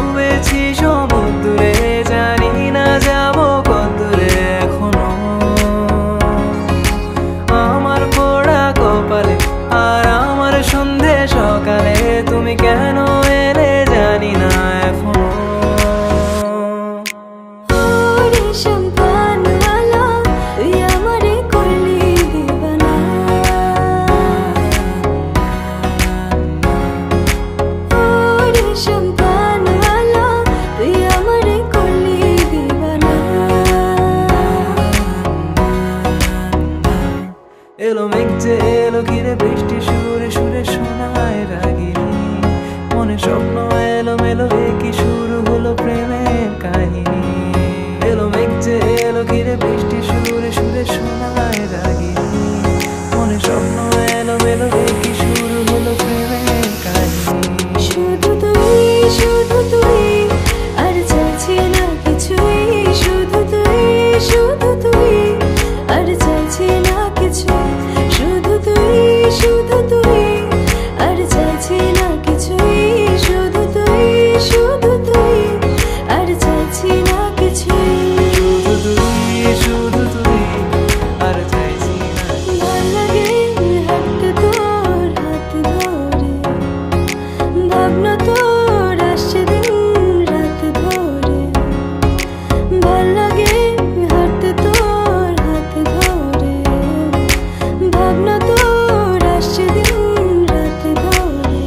ডুবেছি সমুদ্রে, জানি না যাবো কতদূরে এখনো। আমার পোড়া কপালে আর আমার সন্ধে সকালে তুমি কেন এলে জানি না এখনো। এলো মেঘ যে এলো ঘিরে বৃষ্টি সুরে সুরে শোনায় রাগিনী, মনে স্বপ্ন এলো মেলো কি শুরু হলো প্রেমের কাহিনী। এলো মেঘ যে এলো ঘিরে বৃষ্টি সুরে সুরে শোনায় রাগিনী, মনে স্বপ্ন এলো মেলো কি শুরু হলো প্রেমের কাহিনী। শুধু তুই আর চাইছি না কিছুই, শুধু তুই আর চাইছি না কিছু, শুধু তুই আর চাইছি না কিছুই, শুধু তুই আর চাইছি না কিছুই, শুধু তুই আর চাইছি না। ভাল লাগে হাঁটতে তোর হাত ধরে, ভাবনা তোর আসছে দিন রাত ধরে, ভাল লাগে হাঁটতে তোর হাত ধরে, ভাবনা তোর আসছে দিন রাত ধরে।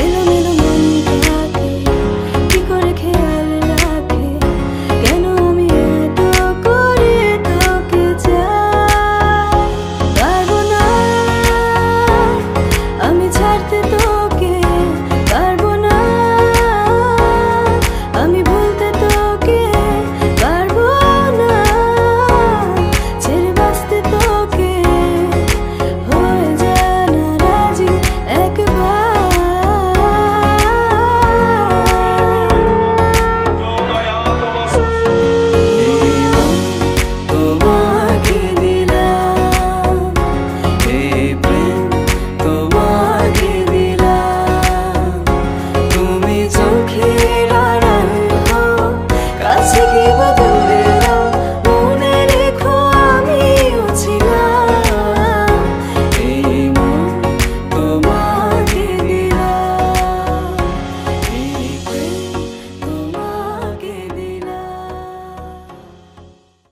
এলোমেলো মনটাকে কি করে খেয়াল